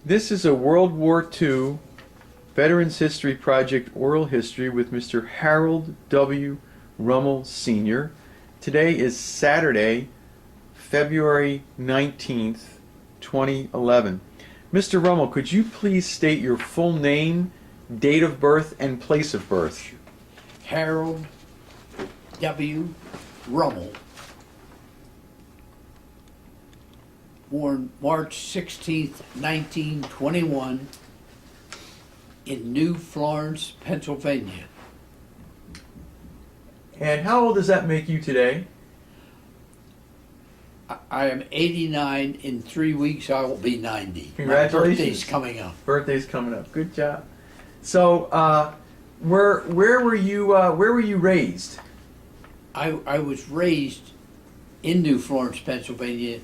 This is a World War II Veterans History Project oral history with Mr. Harold W. Rummel, Sr. Today is Saturday, February 19th, 2011. Mr. Rummel, could you please state your full name, date of birth, and place of birth? Harold W. Rummel, born March 16th, 1921, in New Florence, Pennsylvania. And how old does that make you today? I am 89. In 3 weeks, I will be 90. Congratulations. My birthday's coming up. Birthday's coming up. Good job. So, where were you raised? I was raised in New Florence, Pennsylvania.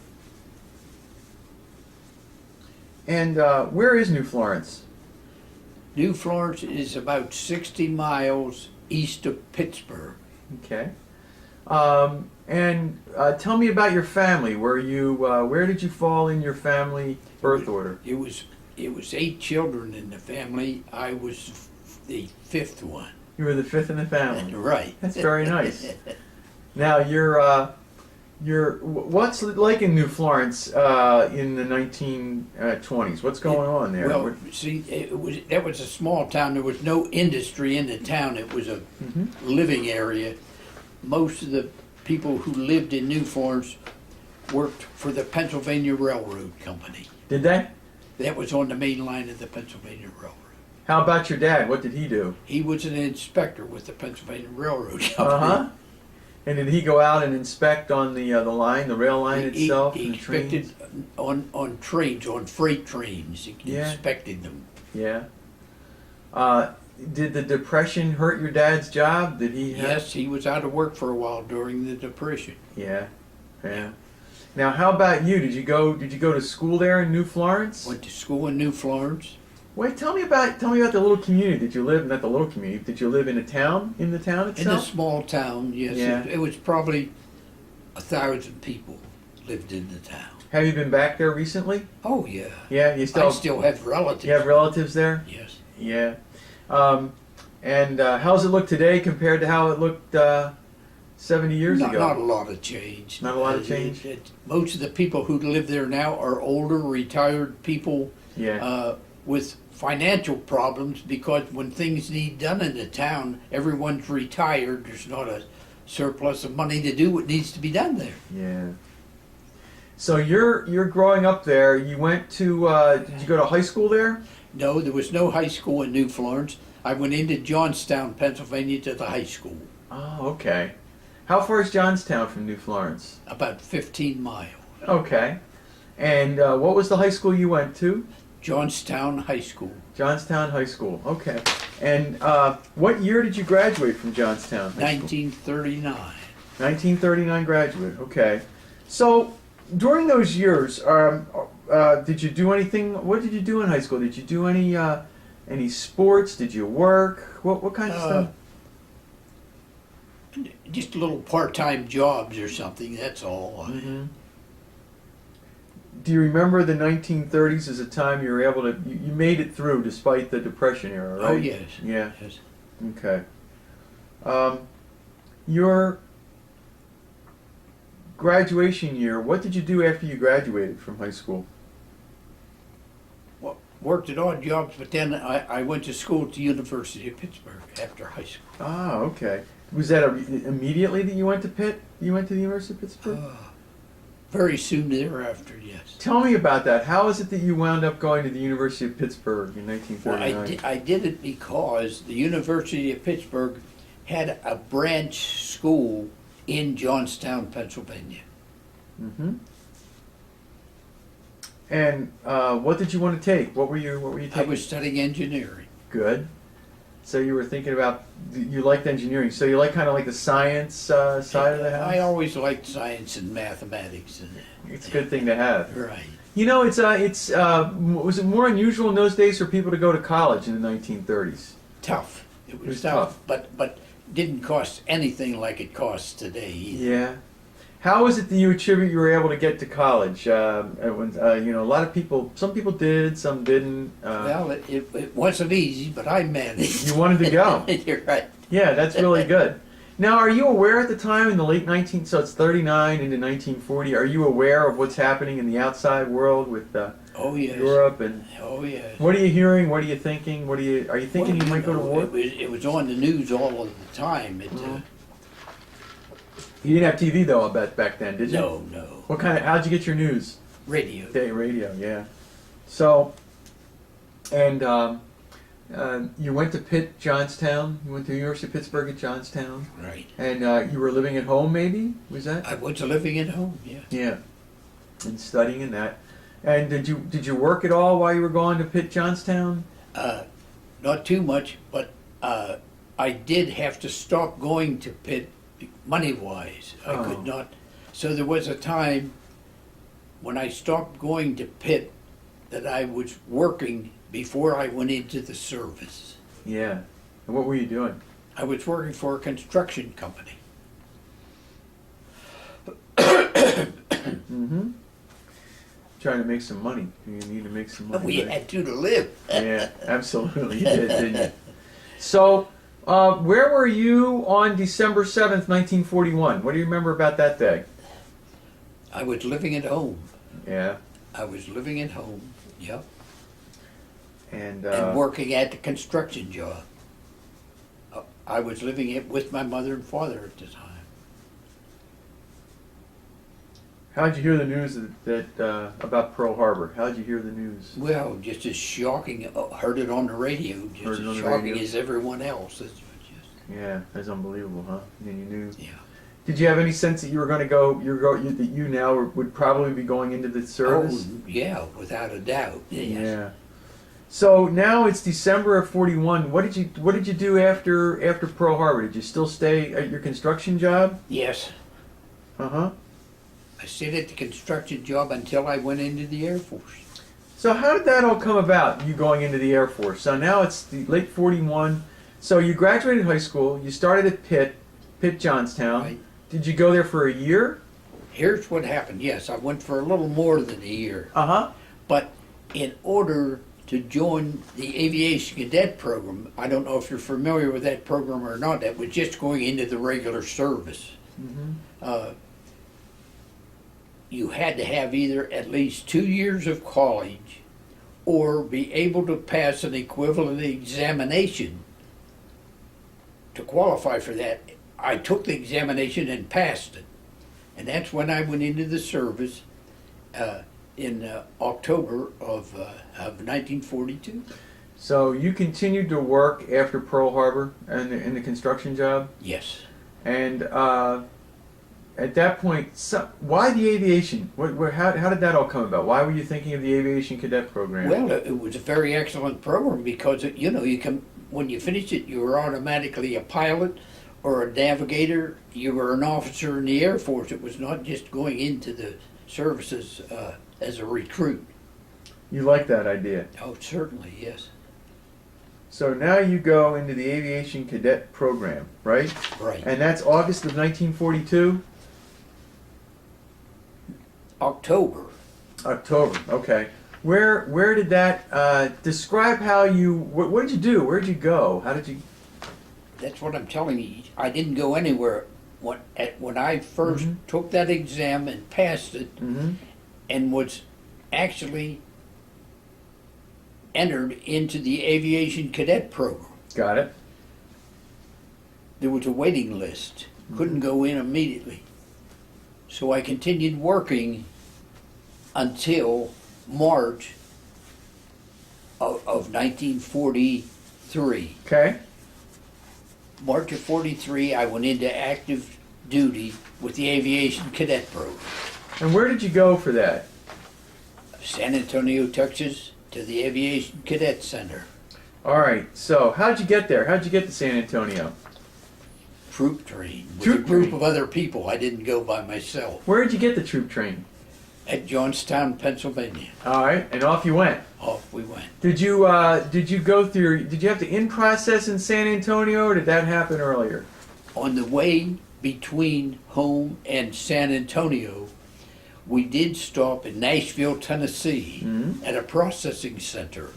And where is New Florence? New Florence is about 60 miles east of Pittsburgh. Okay. And tell me about your family. Where did you fall in your family birth order? It was 8 children in the family. I was the 5th one. You were the 5th in the family. Right. That's very nice. Now what's it like in New Florence in the 1920s? What's going on there? Well, see, that was a small town. There was no industry in the town. It was a living area. Most of the people who lived in New Florence worked for the Pennsylvania Railroad Company. Did they? That was on the main line of the Pennsylvania Railroad. How about your dad? What did he do? He was an inspector with the Pennsylvania Railroad Company. Uh-huh. And did he go out and inspect on the line, the rail line itself? He and inspected trains? on trains, on freight trains. He Yeah. inspected them. Yeah. Did the Depression hurt your dad's job? Did he have... Yes, he was out of work for a while during the Depression. Yeah. Yeah. Now, how about you? Did you go to school there in New Florence? Went to school in New Florence. Wait, tell me about the little community. Did you live, not the little community, did you live in the town itself? In a small town, yes. Yeah. It was probably 1,000 people lived in the town. Have you been back there recently? Oh, yeah. Yeah, you I still still have relatives. you have relatives there? Yes. Yeah. And how's it look today compared to how it looked 70 years ago? Not a lot of change. Not a lot of change? Most of the people who live there now are older, retired people Yeah. with financial problems, because when things need done in the town, everyone's retired. There's not a surplus of money to do what needs to be done there. Yeah. So you're growing up there. You went to did you go to high school there? No, there was no high school in New Florence. I went into Johnstown, Pennsylvania, to the high school. Oh, okay. How far is Johnstown from New Florence? About 15 miles. Okay. And what was the high school you went to? Johnstown High School. Johnstown High School. Okay. And what year did you graduate from Johnstown High School? 1939. 1939 graduate. Okay. So during those years, did you do anything? What did you do in high school? Did you do any sports? Did you work? What kind of stuff? Just little part-time jobs or something, that's all. Mm-hmm. Do you remember the 1930s as a time you were able to, you made it through despite the Depression era, right? Oh, yes. Yeah. Yes. Okay. Your graduation year, what did you do after you graduated from high school? Well, worked at odd jobs, but then I went to school at the University of Pittsburgh after high school. Ah, okay. Was that immediately that you went to Pitt? You went to the University of Pittsburgh? Very soon thereafter, yes. Tell me about that. How is it that you wound up going to the University of Pittsburgh in 1939? Well, I did it because the University of Pittsburgh had a branch school in Johnstown, Pennsylvania. Mm-hmm. And what did you want to take? What were you taking? I was studying engineering. Good. So you were thinking about, you liked engineering, so you like kind of like the science side of the house? I always liked science and mathematics. It's a good thing to have. Right. You know, was it more unusual in those days for people to go to college in the 1930s? Tough. It was tough. tough. But didn't cost anything like it costs today either. Yeah. How is it that you attribute you were able to get to college? A lot of people, some people did, some didn't. Well, it wasn't easy, but I managed. You wanted to go. You're right. Yeah, that's really good. Now, are you aware at the time in the late 19th, so it's 39 into 1940, are you aware of what's happening in the outside world with Oh yes. Europe and Oh yes. what are you hearing? What are you thinking? Are you thinking Well, you might go to war? It was on the news all of the time. You didn't have TV though, I bet back then, did you? No. How'd you get your news? Radio. Radio, yeah. So, and you went to Pitt, Johnstown. You went to the University of Pittsburgh at Johnstown. Right. And you were living at home, maybe? Was that? I was living at home. Yeah. Yeah. And studying in that. And did you work at all while you were going to Pitt, Johnstown? Not too much, but I did have to stop going to Pitt money-wise. I Oh. could not. So there was a time when I stopped going to Pitt that I was working before I went into the service. Yeah. And what were you doing? I was working for a construction company. Mm-hmm. Trying to make some money. You need to make some money. We right? had to live. Yeah, absolutely. You did, didn't you? So, where were you on December 7th, 1941? What do you remember about that day? I was living at home. Yeah. I was living at home, yep, And and working at the construction job. I was living it with my mother and father at the time. how'd you hear the news that about Pearl Harbor? How'd you hear the news? Well, just as shocking, heard it on the radio, just Heard it on as the shocking radio. as everyone else. It's just, Yeah, that's unbelievable, huh? And you knew. yeah. Did you have any sense that you were going to go? That you now would probably be going into the service? Oh, yeah, without a doubt. Yes. Yeah. So now it's December of '41. What did you do after Pearl Harbor? Did you still stay at your construction job? Yes. Uh-huh. I stayed at the construction job until I went into the Air Force. So how did that all come about, you going into the Air Force? So now it's the late '41. So you graduated high school, you started at Pitt Johnstown. Right. Did you go there for a year? Here's what happened. Yes, I went for a little more than a year. Uh-huh. But in order to join the aviation cadet program, I don't know if you're familiar with that program or not, that was just going into the regular service. Mm-hmm. You had to have either at least 2 years of college or be able to pass an equivalent examination to qualify for that. I took the examination and passed it. And that's when I went into the service in October of 1942. So you continued to work after Pearl Harbor in the construction job? Yes. And at that point, why the aviation? How did that all come about? Why were you thinking of the aviation cadet program? Well, it was a very excellent program because you can, when you finish it, you were automatically a pilot or a navigator. You were an officer in the Air Force. It was not just going into the services as a recruit. You like that idea. Oh, certainly, yes. So now you go into the aviation cadet program, right? Right. And that's August of 1942? October. October, okay. Where did that, describe how what did you do? Where did you go? How did you? That's what I'm telling you. I didn't go anywhere. When I first Mhm. took that exam and passed it, Mm-hmm. and was actually entered into the aviation cadet program, Got it. there was a waiting list. Couldn't go in immediately. So I continued working until March of 1943. Okay. March of 43, I went into active duty with the aviation cadet program. And where did you go for that? San Antonio, Texas, to the Aviation Cadet Center. All right. So how'd you get there? How'd you get to San Antonio? Troop train with Troop a group train. of other people. I didn't go by myself. Where did you get the troop train? At Johnstown, Pennsylvania. All right, and off you went. Off we went. Did you go through? Did you have to in process in San Antonio, or did that happen earlier? On the way between home and San Antonio, we did stop in Nashville, Tennessee, at a processing center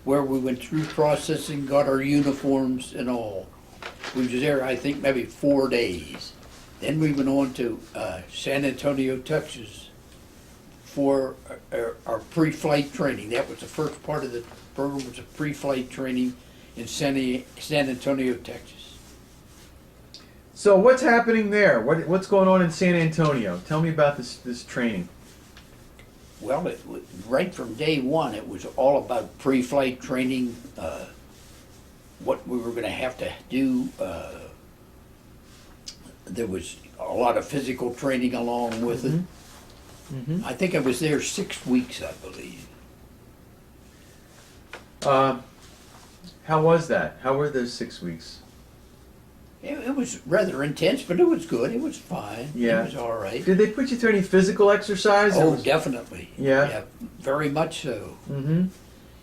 where we went through processing, got our uniforms and all. We was there, I think, maybe 4 days. Then we went on to San Antonio, Texas for our pre-flight training. That was the first part of the program, was a pre-flight training in San Antonio, Texas. So what's happening there? What's going on in San Antonio? Tell me about this training. Well, right from day one, it was all about pre-flight training, what we were going to have to do. There was a lot of physical training along with it. I think I was there 6 weeks, I believe. How was that? How were those 6 weeks? It was rather intense, but it was good. It was fine. Yeah. It was all right. Did they put you through any physical exercise? Oh, definitely. Yeah? Very much so. Mm-hmm.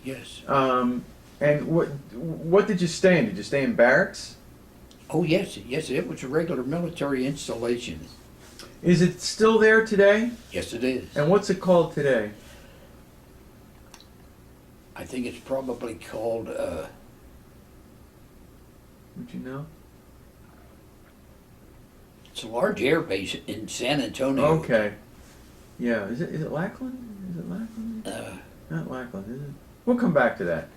Yes. And what did you stay in? Did you stay in barracks? Oh, yes. Yes, it was a regular military installation. Is it still there today? Yes, it is. And what's it called today? I think it's probably called, Would you know? it's a large air base in San Antonio. Okay. Yeah. Is it Lackland? Is it Lackland? Not Lackland, is it? We'll come back to that.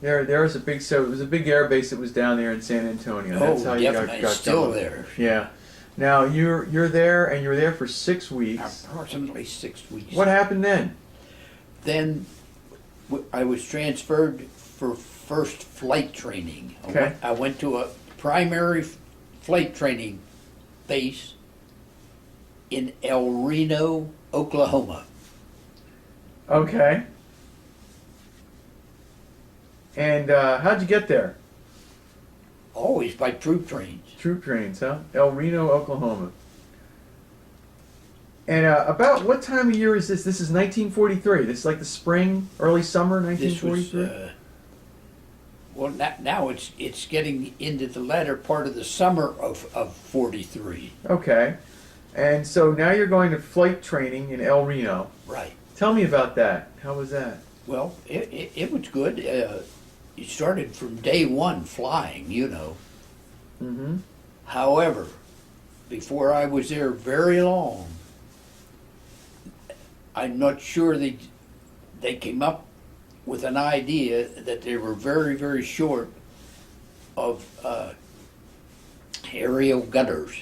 There was a big, so it was a big air base that was down there in San Antonio. That's how you definitely. got Still going. there. Yeah. Now you're there, and you're there for 6 weeks. Approximately 6 weeks. What happened then? Then I was transferred for first flight training. Okay. I went to a primary flight training base in El Reno, Oklahoma. Okay. And how'd you get there? Always by troop trains. Troop trains, huh? El Reno, Oklahoma. And about what time of year is this? This is 1943. This is like the spring, early summer, This was 1943. well, now it's getting into the latter part of the summer of 43. Okay. And so now you're going to flight training in El Reno. Right. Tell me about that. How was that? Well, it was good. You started from day one flying, you know. Mm-hmm. However, before I was there very long, I'm not sure they came up with an idea that they were very, very short of aerial gunners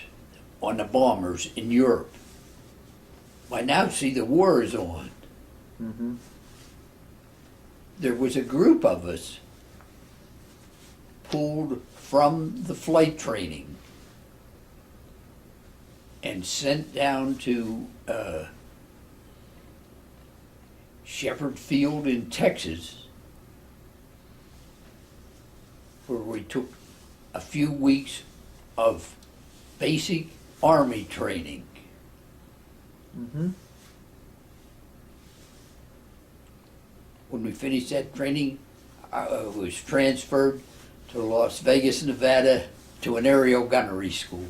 on the bombers in Europe. By now, see, the war is on. Mm-hmm. There was a group of us pulled from the flight training and sent down to Shepherd Field in Texas, where we took a few weeks of basic Army training. Mm-hmm. When we finished that training, I was transferred to Las Vegas, Nevada, to an aerial gunnery school.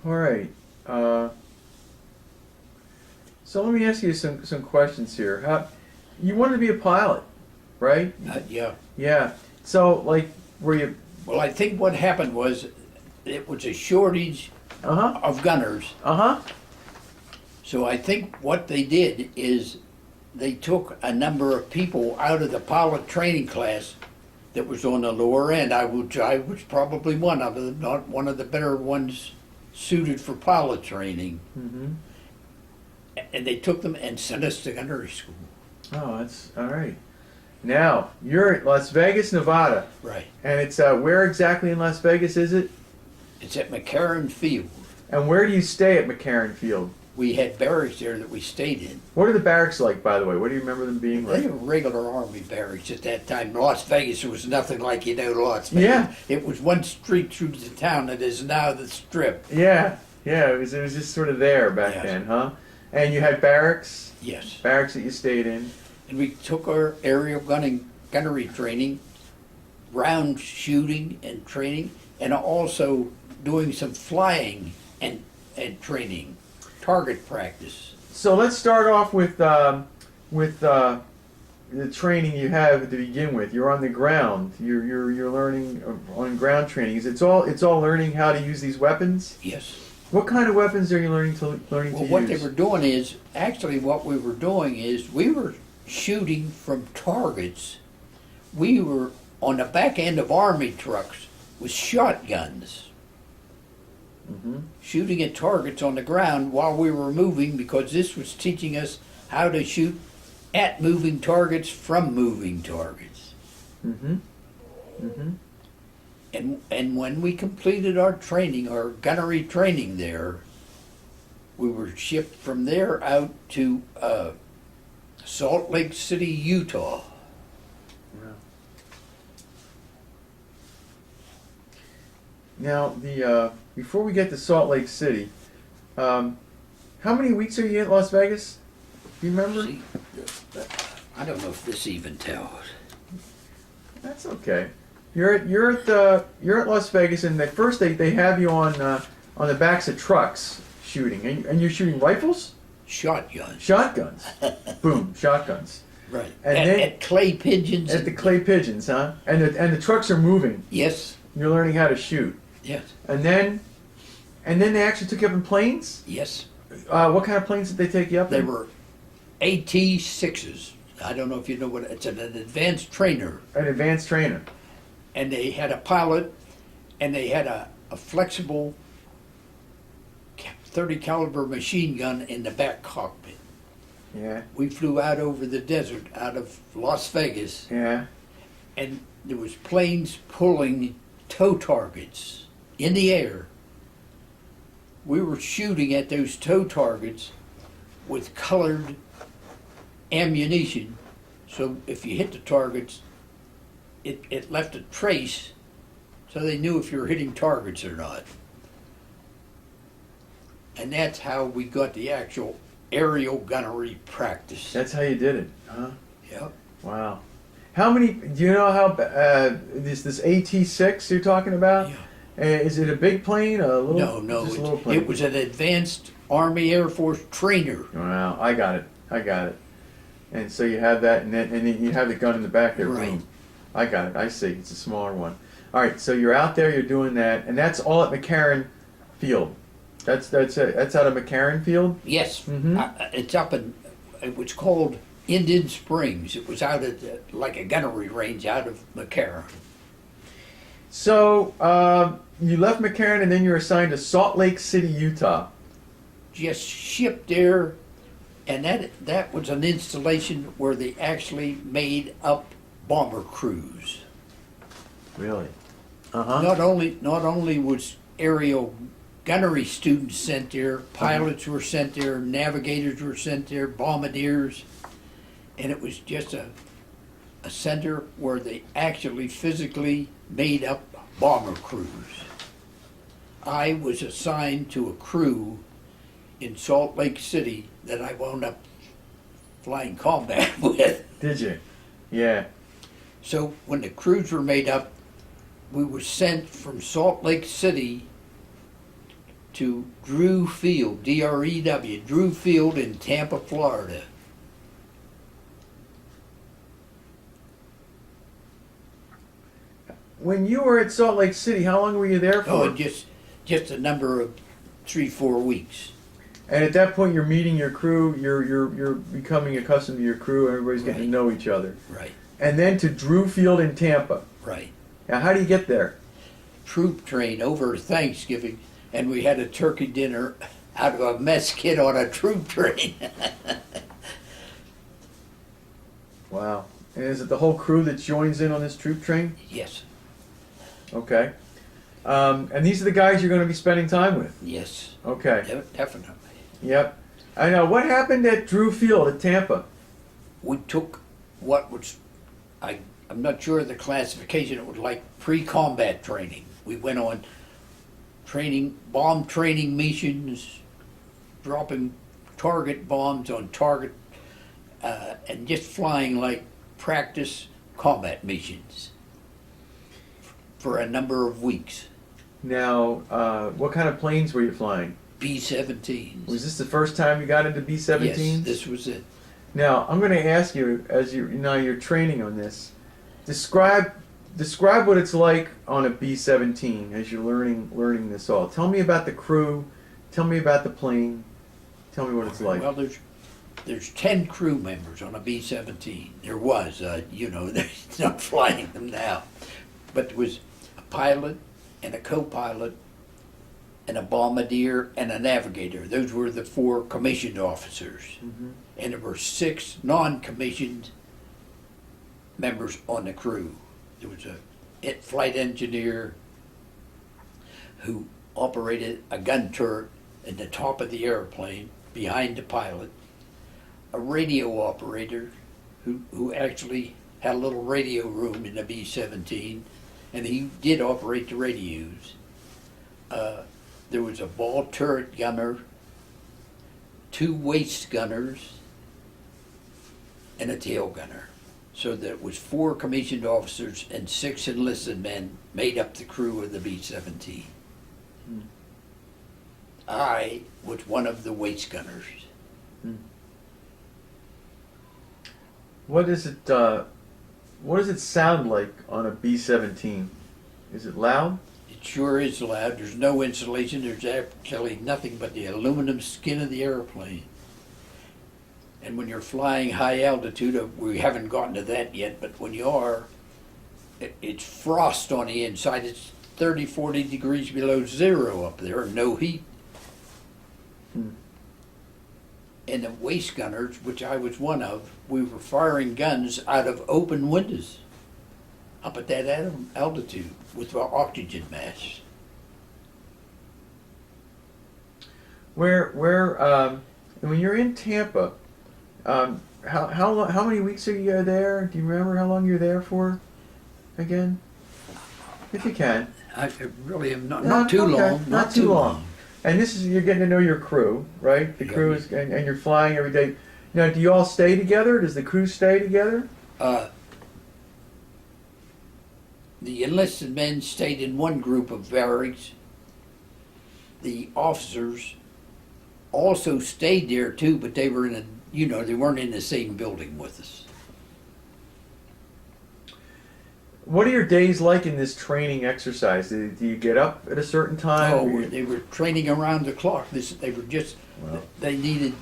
All right. So let me ask you some questions here. You wanted to be a pilot, right? Yeah. Yeah. So, like, were you? Well, I think what happened was it was a shortage Uh-huh. of gunners. Uh-huh. So I think what they did is they took a number of people out of the pilot training class that was on the lower end. I was probably one of them, not one of the better ones suited for pilot training. Mm-hmm. And they took them and sent us to gunnery school. Oh, that's all right. Now, you're at Las Vegas, Nevada. Right. And it's, where exactly in Las Vegas is it? It's at McCarran Field. And where do you stay at McCarran Field? We had barracks there that we stayed in. What are the barracks like, by the way? What do you remember them being They like? were regular Army barracks at that time. Las Vegas was nothing like Las Vegas. Yeah. It was one street through the town that is now the Strip. Yeah. Yeah, it was just sort of there back Yes. then, huh? And you had barracks? Yes. Barracks that you stayed in? And we took our aerial gunnery training round shooting and training, and also doing some flying and training, target practice. So let's start off with the training you have to begin with. You're on the ground. You're learning on ground training. It's all learning how to use these weapons. Yes. What kind of weapons are you learning to Well, use? what they were doing is, actually what we were doing is, we were shooting from targets. We were on the back end of army trucks with shotguns, Mm-hmm. shooting at targets on the ground while we were moving, because this was teaching us how to shoot at moving targets from moving targets. Mm-hmm. Mm-hmm. And when we completed our training, our gunnery training there, we were shipped from there out to Salt Lake City, Utah. Now, before we get to Salt Lake City, how many weeks are you in Las Vegas? Do you remember? See, I don't know if this even tells. That's okay. You're at Las Vegas, and at first they have you on the backs of trucks shooting, and you're shooting rifles, Shotguns. shotguns, boom, shotguns. Right. And then at clay pigeons. at the clay pigeons, huh? And the trucks are moving. Yes. You're learning how to shoot, Yes. and then they actually took you up in planes. Yes. What kind of planes did they take you up They in? were AT-6s. I don't know if you know what it's an advanced trainer. An advanced trainer. And they had a pilot, and they had a flexible 30 caliber machine gun in the back cockpit. Yeah, We flew out over the desert out of Las Vegas, yeah. and there was planes pulling tow targets in the air. We were shooting at those tow targets with colored ammunition, so if you hit the targets, it left a trace, so they knew if you were hitting targets or not. And that's how we got the actual aerial gunnery practice. That's how you did it, huh? Yep. Wow. How many? Do you know how this AT-6 you're talking about? Yeah. Is it a big plane? A little? No, just a little plane. it was an advanced Army Air Force trainer. Wow, I got it. And so you have that, and then you have the gun in the back there. Right. Boom. I got it. I see. It's a smaller one. All right. So you're out there. You're doing that, and that's all at McCarran Field. That's it. That's out of McCarran Field. Yes, Mhm. it's up in. It was called Indian Springs. It was out at like a gunnery range out of McCarran. So you left McCarran, and then you're assigned to Salt Lake City, Utah. Just shipped there, and that was an installation where they actually made up bomber crews. Really? Uh-huh. Not only was aerial gunnery students sent there, pilots were sent there, navigators were sent there, bombardiers, and it was just a center where they actually physically made up bomber crews. I was assigned to a crew in Salt Lake City that I wound up flying combat with. Did you? Yeah. So when the crews were made up, we were sent from Salt Lake City to Drew Field, D-R-E-W, Drew Field in Tampa, Florida. When you were at Salt Lake City, how long were you there for? Oh, just a number of 3-4 weeks. And at that point, you're meeting your crew. You're becoming accustomed to your crew. Everybody's getting to Right. know each other. Right, And then to Drew Field in Tampa. right. Now, how do you get there? Troop train over Thanksgiving, and we had a turkey dinner out of a mess kit on a troop train. Wow. And is it the whole crew that joins in on this troop train? Yes, Okay. And these are the guys you're going to be spending time with. yes, Okay. definitely. Yep. I know. What happened at Drew Field at Tampa? We took what was, I'm not sure of the classification, it was like pre-combat training. We went on training, bomb training missions, dropping target bombs on target, and just flying like practice combat missions. for a number of weeks. Now, what kind of planes were you flying? B-17s. Was this the first time you got into B-17s? Yes, this was it. Now, I'm going to ask you, as you're training on this, describe what it's like on a B-17 as you're learning this all. Tell me about the crew. Tell me about the plane. Tell me what it's like. Well, there's 10 crew members on a B-17. There was, they're not flying them now. But there was a pilot and a co-pilot and a bombardier and a navigator. Those were the 4 commissioned officers. Mm-hmm. And there were 6 non-commissioned members on the crew. There was a flight engineer who operated a gun turret at the top of the airplane behind the pilot, a radio operator who actually had a little radio room in the B-17, and he did operate the radios. There was a ball turret gunner, 2 waist gunners, and a tail gunner. So there was 4 commissioned officers and 6 enlisted men made up the crew of the B-17. Hmm. I was one of the waist gunners. Hmm. What does it sound like on a B-17? Is it loud? It sure is loud. There's no insulation. There's actually nothing but the aluminum skin of the airplane. And when you're flying high altitude, we haven't gotten to that yet, but when you are, it's frost on the inside. It's 30, 40 degrees below zero up there, no heat. Hmm. And the waist gunners, which I was one of, we were firing guns out of open windows up at that altitude with our oxygen masks. When you're in Tampa, how many weeks are you there? Do you remember how long you're there for? Again, if you can. I really am not too okay. long. Not too long. And this is, you're getting to know your crew, right? The crew is, and you're flying every day. Now, do you all stay together? Does the crew stay together? The enlisted men stayed in one group of barracks. The officers also stayed there too, but they were they weren't in the same building with us. What are your days like in this training exercise? Do you get up at a certain time? Oh, they were training around the clock. They needed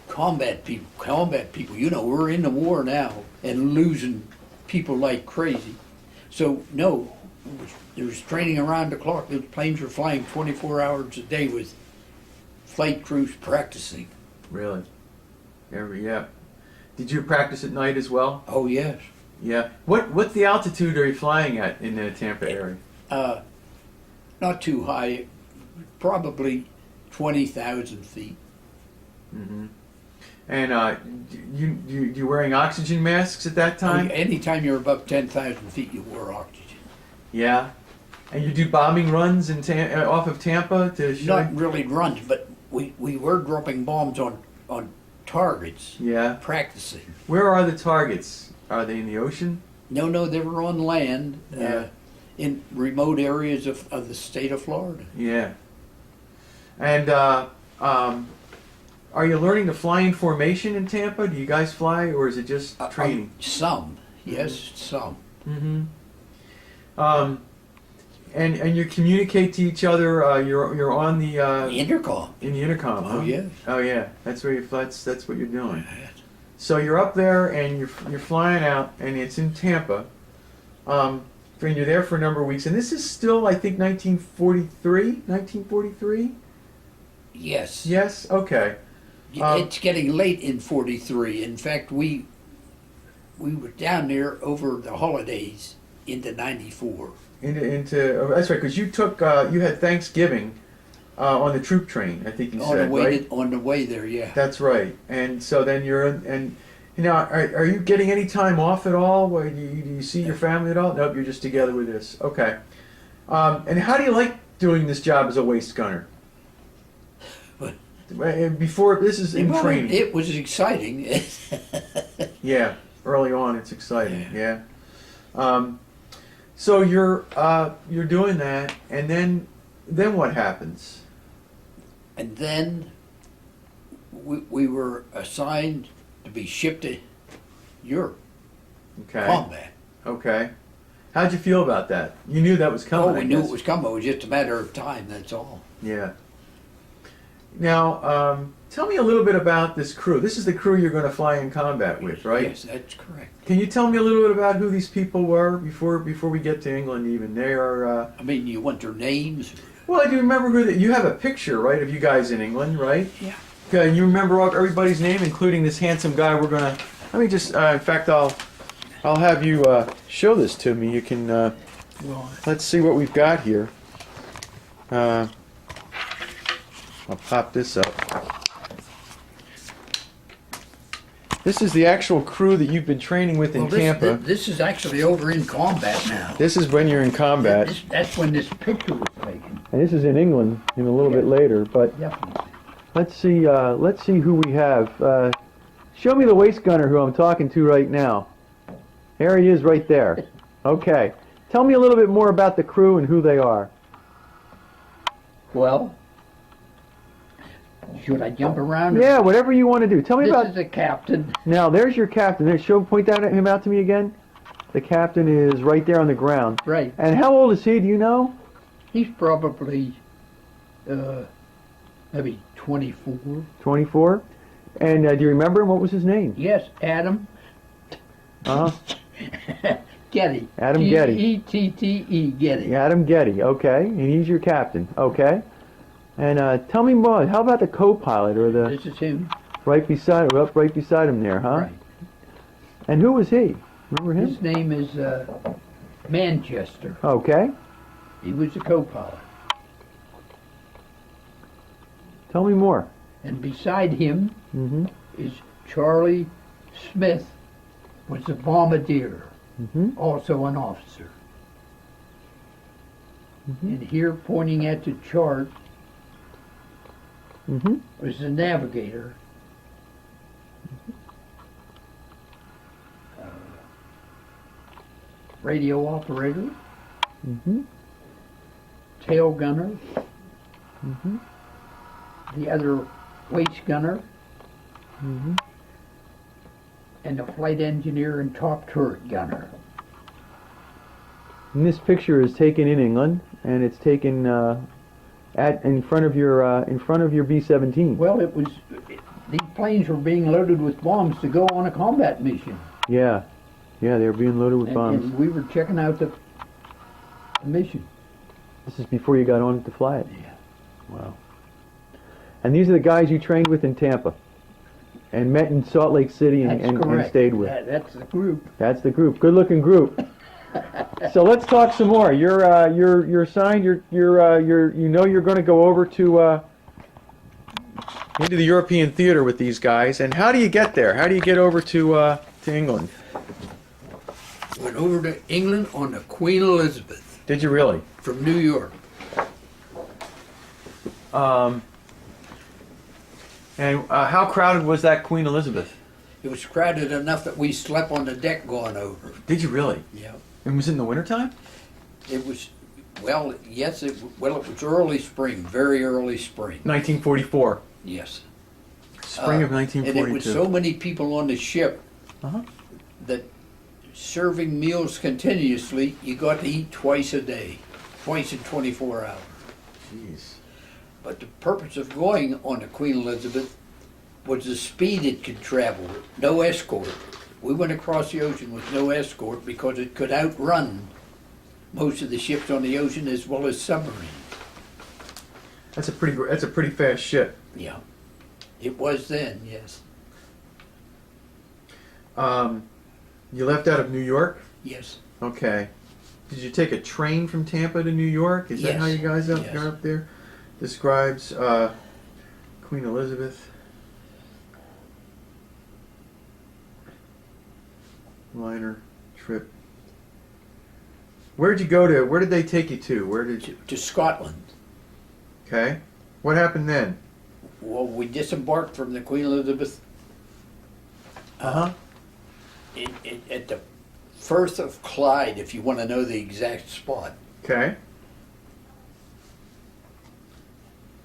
combat people. We're in the war now and losing people like crazy. So no, there was training around the clock. The planes were flying 24 hours a day with flight crews practicing. Really? Yeah. Did you practice at night as well? Oh yes. Yeah. What the altitude are you flying at in the Tampa area? Not too high, probably 20,000 feet. Mm-hmm. And you wearing oxygen masks at that time? Anytime you're above 10,000 feet, you wear oxygen. Yeah. And you do bombing runs off of Tampa to show? Not really runs, but we were dropping bombs on targets. Yeah. Practicing. Where are the targets? Are they in the ocean? No, they were on land. Yeah. In remote areas of the state of Florida. Yeah. And are you learning to fly in formation in Tampa? Do you guys fly, or is it just training? Some, yes, some. Mm-hmm. And you communicate to each other. You're on the Intercom. in the intercom. Oh huh? yes. Oh yeah. That's what you're doing. So you're up there and you're flying out, and it's in Tampa. And you're there for a number of weeks, and this is still, I think, 1943. 1943. Yes. Yes. Okay. It's getting late in 43. In fact, we were down there over the holidays into 94. That's right, because you had Thanksgiving on the troop train. I think you said, right? On the way there, yeah. That's right. And so then are you getting any time off at all? Do you see your family at all? Nope, you're just together with this. Okay. And how do you like doing this job as a waist gunner? Before, this is in training. It was exciting. Yeah, early on it's exciting. Yeah. So you're doing that, and then what happens? And then we were assigned to be shipped to Europe, Okay. combat. Okay. How'd you feel about that? You knew that was coming. Oh, we I knew guess. it was coming. It was just a matter of time, that's all. Yeah. Now, tell me a little bit about this crew. This is the crew you're going to fly in combat with, right? Yes, that's correct. Can you tell me a little bit about who these people were before we get to England? Even they are. I mean, you want their names? Well, I do remember who you have a picture, right, of you guys in England, right? Yeah. Okay, you remember everybody's name, including this handsome guy. We're gonna. Let me just. In fact, I'll have you show this to me. You can. Well, Let's see what we've got here. I'll pop this up. This is the actual crew that you've been training with in Tampa. This is actually over in combat now. This is when you're in combat, That's when this picture was taken. and this is in England in a little bit later. But Definitely. let's see who we have. Show me the waist gunner who I'm talking to right now. There he is, right there. Okay. Tell me a little bit more about the crew and who they are. Well, should I jump around? Yeah, whatever you want to do. Tell me This about. is the captain. Now, there's your captain. There, point that at him out to me again. The captain is right there on the ground. Right. And how old is he? Do you know? He's probably maybe 24. 24. And do you remember him? What was his name? Yes, Adam Uh huh. Getty. Adam Getty. G-E-T-T-E, Getty. Adam Getty. Okay, and he's your captain. Okay. And tell me more. How about the co-pilot or the This is him. right beside him there, huh? Right. And who was he? Remember him? His name is Manchester. Okay. He was the co-pilot. Tell me more. And beside him Mm-hmm. is Charlie Smith, was the bombardier, Mm-hmm. also an officer. Mm-hmm. And here, pointing at the chart, Mm-hmm. was the navigator. Radio operator, Mm-hmm. tail gunner, Mm-hmm. the other waist gunner, Mm-hmm. and the flight engineer and top turret gunner. And this picture is taken in England, and it's taken in front of your B-17. Well, these planes were being loaded with bombs to go on a combat mission. Yeah, they were being loaded with bombs. And we were checking out the mission. This is before you got on to fly it. Yeah. Wow. And these are the guys you trained with in Tampa, and met in Salt Lake City and stayed with. That's the group. That's the group. Good-looking group. So let's talk some more. You're assigned. You know you're going to go over to into the European theater with these guys. And how do you get there? How do you get over to England? Went over to England on the Queen Elizabeth Did you really? from New York. And how crowded was that Queen Elizabeth? It was crowded enough that we slept on the deck going over. Did you really? Yeah. And was it in the wintertime? It was, well, yes, it was early spring, very early spring. 1944. Yes. Spring of And it 1942. was so many people on the ship Uh-huh. that serving meals continuously, you got to eat twice a day, twice in 24 hours. Jeez. But the purpose of going on the Queen Elizabeth was the speed it could travel, no escort. We went across the ocean with no escort because it could outrun most of the ships on the ocean as well as submarines. That's a pretty fast ship. Yeah, it was then, yes. You left out of New York? Yes. Okay. Did you take a train from Tampa to New York? Is that how you guys Yes. got up there? Describes Queen Elizabeth. Liner trip. Where'd you go to? Where did they take you to? Where did you? To Scotland. Okay. What happened then? Well, we disembarked from the Queen Elizabeth Uh huh. at the Firth of Clyde, if you want to know the exact spot. Okay.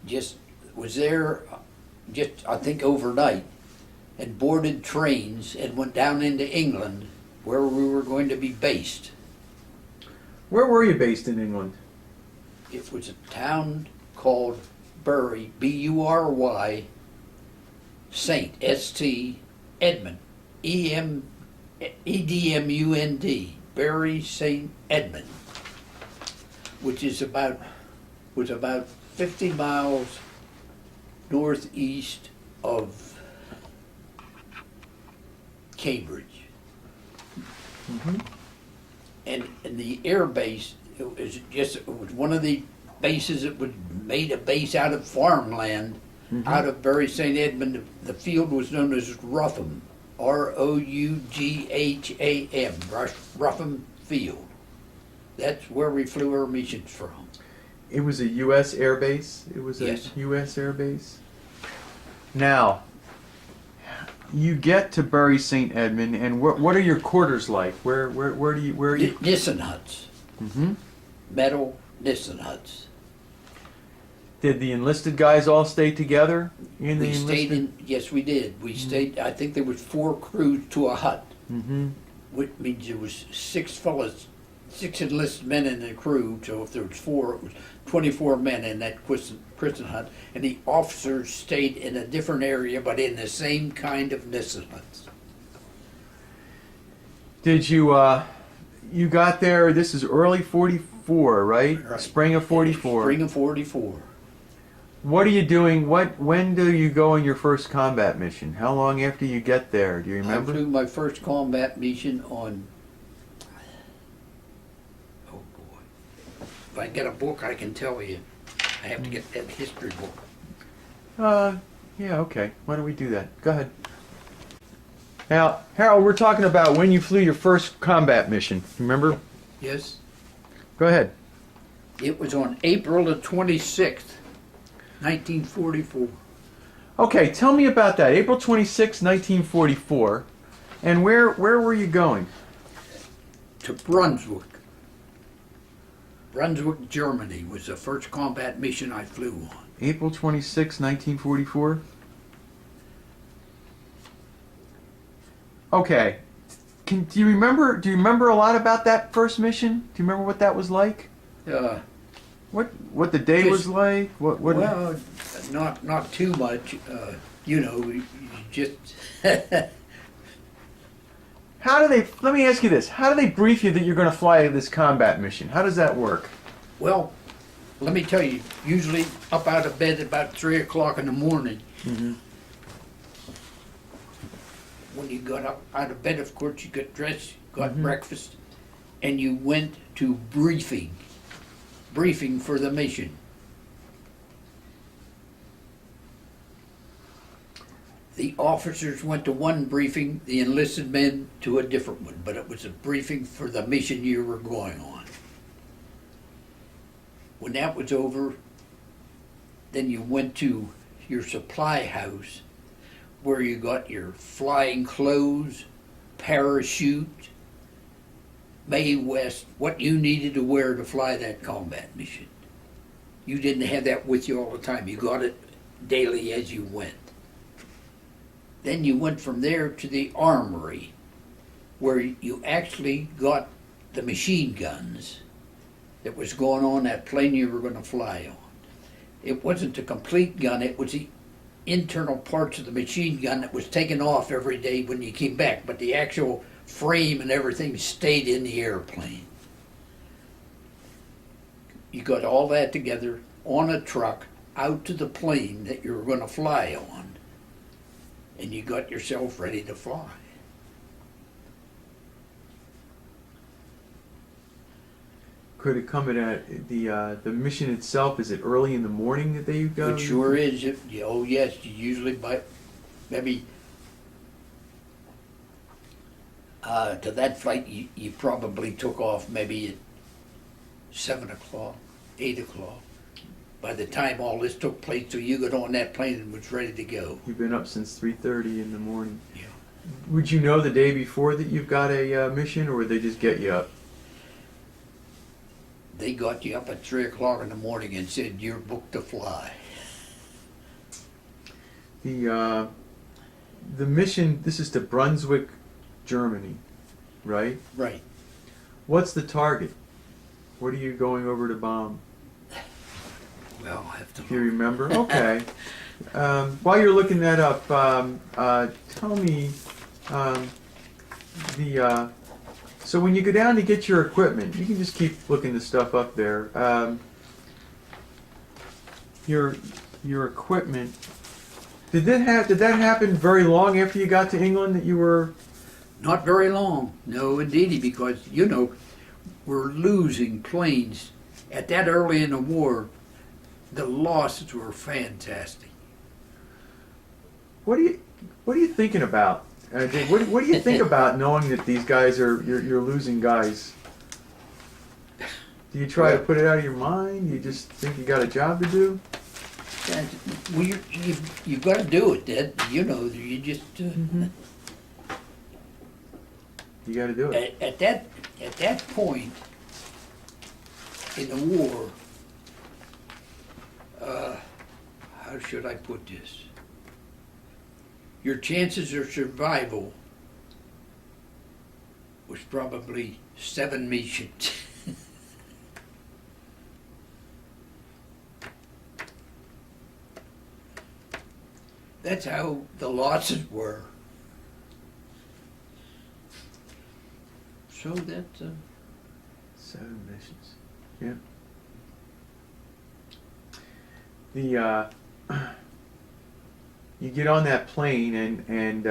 Just was there, just I think overnight, and boarded trains and went down into England, where we were going to be based. Where were you based in England? It was a town called Bury, B-U-R-Y, Saint, S-T, Edmund, E-D-M-U-N-D, Bury St. Edmund, which was about 50 miles northeast of Cambridge. Mm-hmm. And the air base, it was one of the bases that was made a base out of farmland, out of Bury St. Edmund. The field was known as Ruffham, R-O-U-G-H-A-M, Ruffham Field. That's where we flew our missions from. It was a U.S. air base? It was a Yes. U.S. air base? Now, you get to Bury St. Edmund, and what are your quarters like? Where are you? Nissen huts, Mm-hmm. metal Nissen huts. Did the enlisted guys all stay together in the We stayed enlisted? yes we did. We stayed, I think there was 4 crews to a hut, Mm-hmm. which means there was 6 fellas, 6 enlisted men in the crew, so if there was 4, it was 24 men in that prison hut, and the officers stayed in a different area, but in the same kind of Nissen huts. Did you, you got there, this is early 44, right? Right. Spring of 44. Spring of 44. What are you doing? When do you go on your first combat mission? How long after you get there? Do you I remember? flew my first combat mission on, oh boy, if I get a book I can tell you. I have to get that history book. Yeah, okay. Why don't we do that? Go ahead. Now, Harold, we're talking about when you flew your first combat mission. Remember? Yes? Go ahead. It was on April the 26th, 1944. Okay, tell me about that. April 26, 1944. And where were you going? To Brunswick. Brunswick, Germany was the first combat mission I flew on. April 26, 1944? Okay. Do you remember a lot about that first mission? Do you remember what that was like? What the day was like? What Well, not too much. You just How do they, let me ask you this, how do they brief you that you're going to fly this combat mission? How does that work? well, let me tell you. Usually up out of bed at about 3 o'clock in the morning. Mm-hmm. When you got up out of bed, of course, you got dressed, got Mhm. breakfast, and you went to briefing for the mission. The officers went to one briefing, the enlisted men to a different one, but it was a briefing for the mission you were going on. When that was over, then you went to your supply house where you got your flying clothes, parachute, Mae West, what you needed to wear to fly that combat mission. You didn't have that with you all the time. You got it daily as you went. Then you went from there to the armory, where you actually got the machine guns that was going on that plane you were going to fly on. It wasn't a complete gun, it was the internal parts of the machine gun that was taken off every day when you came back, but the actual frame and everything stayed in the airplane. You got all that together on a truck out to the plane that you were going to fly on, and you got yourself ready to fly. Could it come at the mission itself? Is it early in the morning that they go? It sure is. Oh yes, you usually by maybe to that flight you probably took off maybe at 7 o'clock, 8 o'clock. By the time all this took place, so you got on that plane and was ready to go. You've been up since 3:30 in the morning. Yeah. would you know the day before that you've got a mission, or would they just get you up? They got you up at 3 o'clock in the morning and said you're booked to fly. The mission, this is to Brunswick, Germany, right? Right. What's the target? What are you going over to bomb? Well, I have to Do you remember? Okay. While you're looking that up, tell me so when you go down to get your equipment, you can just keep looking the stuff up there. Your equipment. Did that happen very long after you got to England that you were? Not very long. No, indeedy, because, we're losing planes. At that early in the war, the losses were fantastic. What are you thinking about? What do you think about knowing that these guys you're losing guys? Do you try to put it out of your mind? You just think you got a job to do? Well, you've got to do it, Dad. You just... You got to do it. At that point in the war, how should I put this? Your chances of survival was probably 7 missions. That's how the losses were. So that's 7 missions. Yeah. You get on that plane and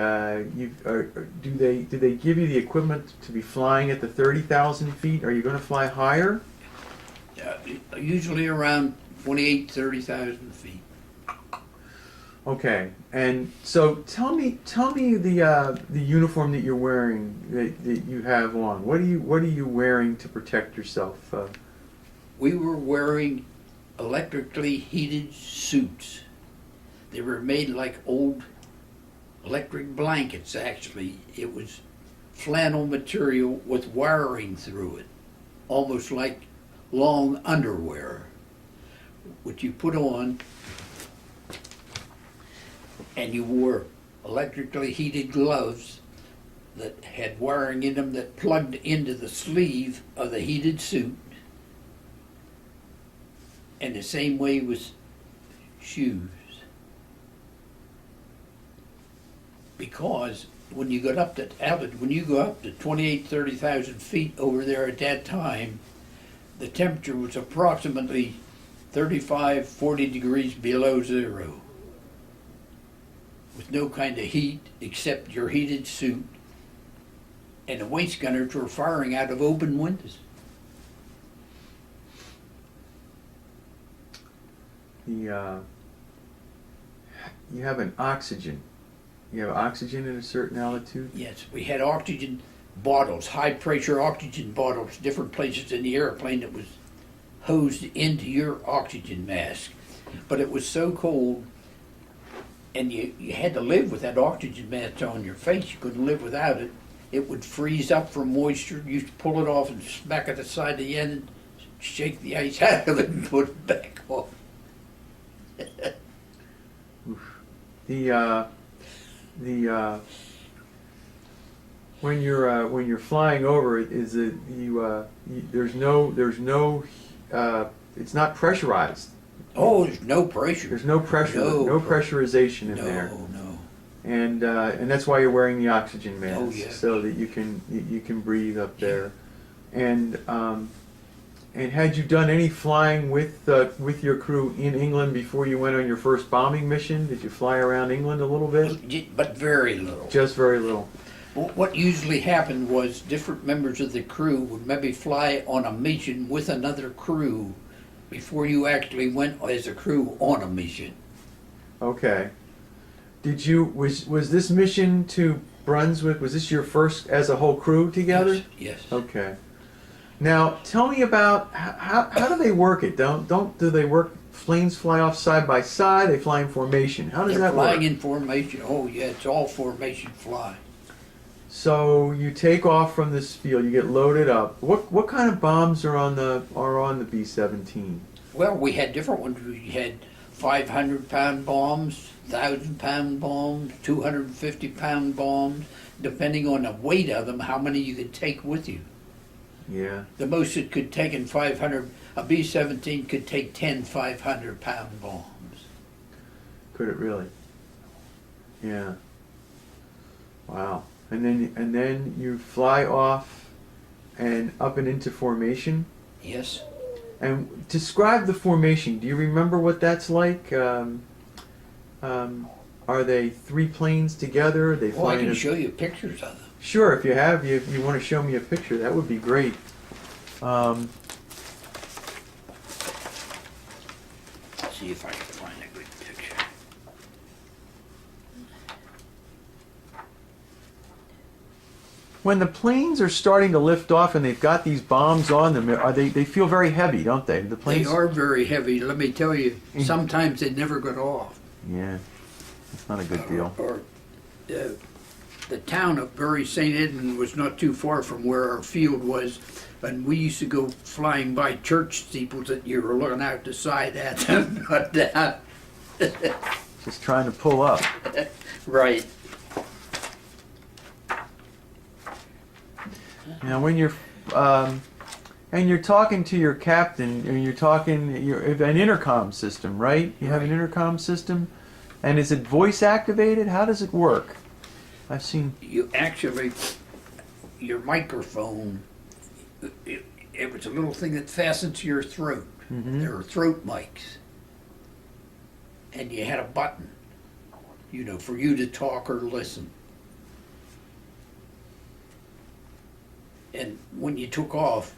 do they give you the equipment to be flying at the 30,000 feet? Are you going to fly higher? usually around 30,000 feet. Okay, and so tell me the uniform that you're wearing that you have on. What are you wearing to protect yourself? We were wearing electrically heated suits. They were made like old electric blankets, actually. It was flannel material with wiring through it, almost like long underwear, which you put on, and you wore electrically heated gloves that had wiring in them that plugged into the sleeve of the heated suit. And the same way with shoes. Because when you go up to 30,000 feet over there at that time, the temperature was approximately 35, 40 degrees below zero, with no kind of heat except your heated suit, and the waist gunners were firing out of open windows. You have an oxygen. You have oxygen at a certain altitude? Yes, we had oxygen bottles, high pressure oxygen bottles, different places in the airplane that was hosed into your oxygen mask. But it was so cold, and you had to live with that oxygen mask on your face. You couldn't live without it. It would freeze up from moisture. You used to pull it off and smack it aside the end and shake the ice out of it and put it back on. When you're flying over it, is it there's no it's not pressurized. Oh, there's no pressure. There's no pressure, no pressurization in there. No. And that's why you're wearing the oxygen mask, Oh, yeah. so that you can breathe up there. And had you done any flying with your crew in England before you went on your first bombing mission? Did you fly around England a little bit? But very little. Just very little. What usually happened was different members of the crew would maybe fly on a mission with another crew before you actually went as a crew on a mission. Okay. Was this mission to Brunswick, was this your first as a whole crew together? Yes. Okay. Now tell me about how do they work it? Do they work? Planes fly off side by side. They fly in formation. How does that work? They're flying in formation. Oh yeah, it's all formation fly. So you take off from this field, you get loaded up. What kind of bombs are on the B-17? Well, we had different ones. We had 500-pound bombs, 1,000-pound bombs, 250-pound bombs, depending on the weight of them, how many you could take with you. Yeah. The most it could take in 500, a B-17 could take 10 500-pound bombs. Could it really? Yeah. Wow. And then you fly off and up and into formation. Yes. And describe the formation. Do you remember what that's like? Are they three planes together? Are they Well, I flying? can show you pictures of them. Sure, if you have, you want to show me a picture, that would be great. See if I can find a good picture. When the planes are starting to lift off and they've got these bombs on them, they feel very heavy, don't they? The They planes. are very heavy. Let me tell you, sometimes they never got off. Yeah, it's not a good deal. The town of Bury St. Edmund was not too far from where our field was, and we used to go flying by church steeples that you were looking out the side at them, not down. Just trying to pull up. Right. Now, when you're and you're talking to your captain, and you're an intercom system, right? You have an intercom system, and is it voice activated? How does it work? I've seen. You actually, your microphone, it was a little thing that fastened to your throat. Mm-hmm. There were throat mics. And you had a button, for you to talk or listen. And when you took off,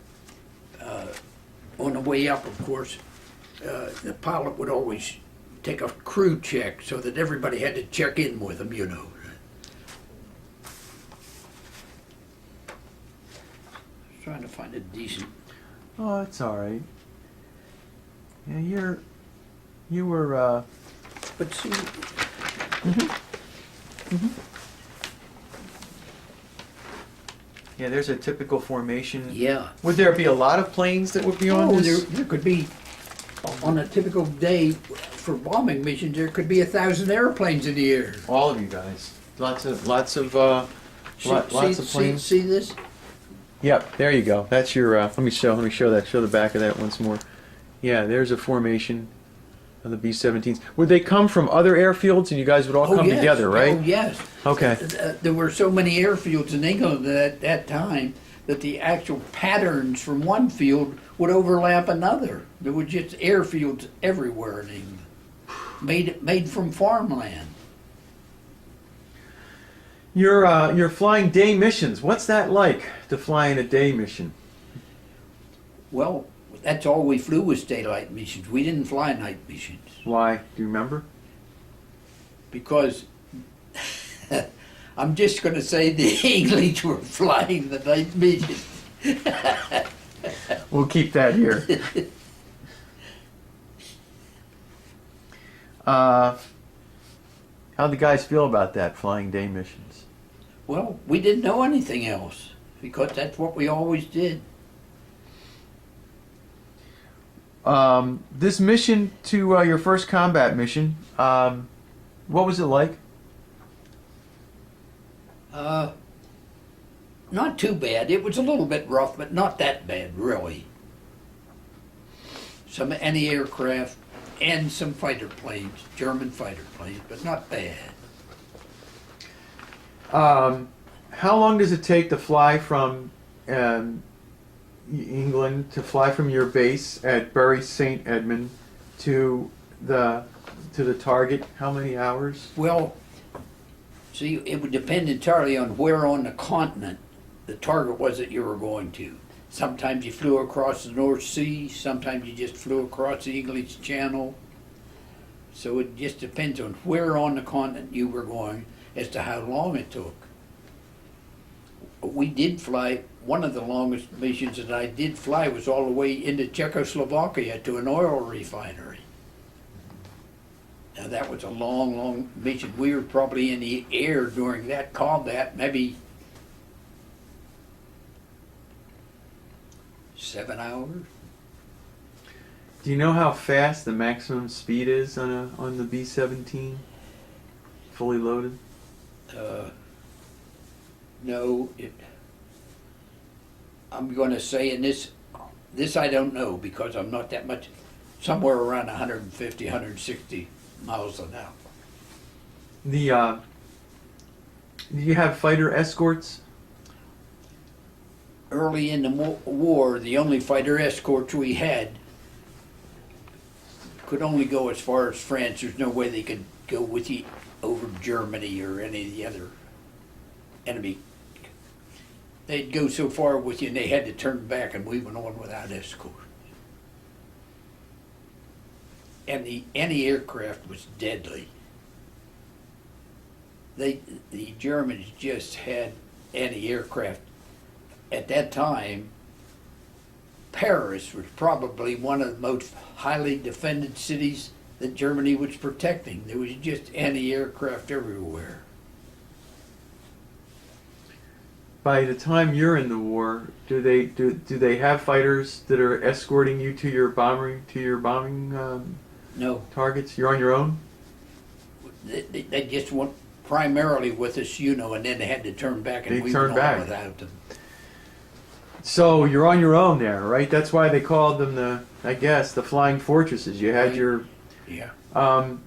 on the way up, of course, the pilot would always take a crew check so that everybody had to check in with him, Trying to find a decent. Oh, it's all right. Yeah, you were. But see. Yeah, there's a typical formation. Yeah. Would there be a lot of planes that would be on Oh, this? there could be, on a typical day for bombing missions, there could be 1,000 airplanes in the air. All of you guys. Lots of lots of planes. See this? Yep, there you go. That's your. Let me show that. Show the back of that once more. Yeah, there's a formation of the B-17s. Would they come from other airfields, and you guys would all come yes. together, right? Oh, yes. Okay. There were so many airfields in England at that time that the actual patterns from one field would overlap another. There were just airfields everywhere in England, made from farmland. You're flying day missions. What's that like to fly in a day mission? Well, that's all we flew was daylight missions. We didn't fly night missions. Why? Do you remember? Because I'm just going to say the English were flying the night missions. We'll keep that here. How'd the guys feel about that, flying day missions? Well, we didn't know anything else because that's what we always did. This mission to your first combat mission, what was it like? Not too bad. It was a little bit rough, but not that bad, really. Some anti-aircraft and some fighter planes, German fighter planes, but not bad. How long does it take to fly from England, to fly from your base at Bury St. Edmund to the target? How many hours? Well, see, it would depend entirely on where on the continent the target was that you were going to. Sometimes you flew across the North Sea, sometimes you just flew across the English Channel. So it just depends on where on the continent you were going as to how long it took. We did fly, one of the longest missions that I did fly was all the way into Czechoslovakia to an oil refinery. Now that was a long, long mission. We were probably in the air during that combat, maybe 7 hours. Do you know how fast the maximum speed is on the B-17, fully loaded? No, I'm going to say in this I don't know because I'm not that much, somewhere around 150, 160 miles an hour. Do you have fighter escorts? Early in the war, the only fighter escorts we had could only go as far as France. There's no way they could go with you over Germany or any of the other enemy. They'd go so far with you and they had to turn back, and we went on without escort. And the anti-aircraft was deadly. The Germans just had anti-aircraft. At that time, Paris was probably one of the most highly defended cities that Germany was protecting. There was just anti-aircraft everywhere. By the time you're in the war, do they have fighters that are escorting you to your bombing No, targets? You're on your own? they just went primarily with us, and then they had to turn back, and They we turned went on back. without them. So you're on your own there, right? That's why they called them the flying fortresses. You had Right. your Yeah.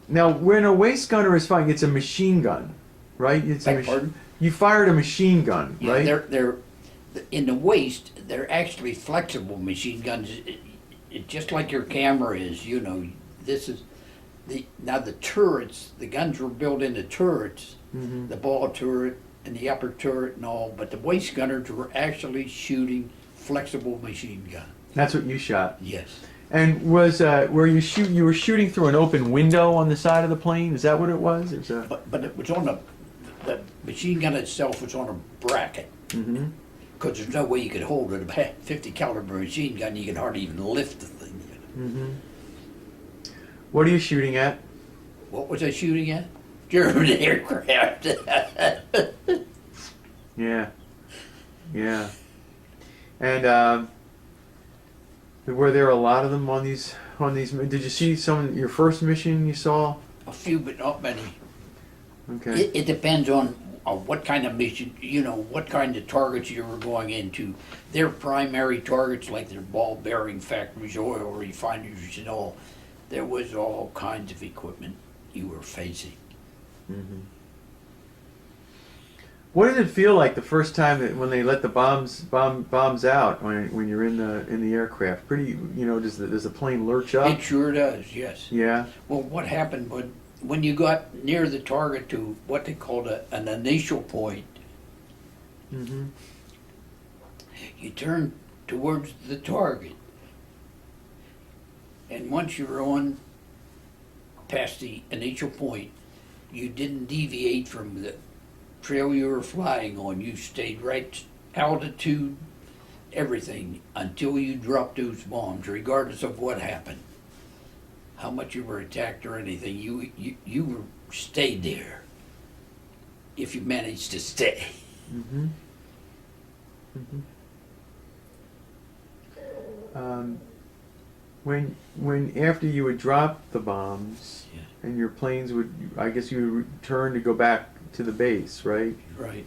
now when a waist gunner is firing, it's a machine gun, right? It's Beg pardon? You fired a machine gun, Yeah, right? they're in the waist. They're actually flexible machine guns. Just like your camera is. This is now the turrets. The guns were built into turrets. Mhm. The ball turret and the upper turret and all. But the waist gunners were actually shooting flexible machine gun. That's what you shot. Yes. And was where you were shooting through an open window on the side of the plane? Is that what it was? It was a. But it was on the machine gun itself was on a bracket. Mm-hmm. Because there's no way you could hold it. A 50 caliber machine gun, you can hardly even lift the thing. Mm-hmm. What are you shooting at? What was I shooting at? German aircraft. Yeah. Yeah. And were there a lot of them on these? Did you see your first mission you saw? A few, but not many. Okay. It depends on what kind of mission, what kind of targets you were going into. Their primary targets, like their ball bearing factories, oil refineries and all, there was all kinds of equipment you were facing. Mm-hmm. What did it feel like the first time when they let the bombs out when you're in the aircraft? Pretty, does the plane lurch up? It sure does, yes. Yeah. Well, what happened when you got near the target to what they called an initial point, Mm-hmm. you turned towards the target. And once you were on past the initial point, you didn't deviate from the trail you were flying on. You stayed right altitude, everything, until you dropped those bombs, regardless of what happened. How much you were attacked or anything, you were stayed there. If you managed to stay. Mm-hmm. Mm-hmm. When after you would drop the bombs, Yeah. and your planes I guess you would return to go back to the base, right? Right.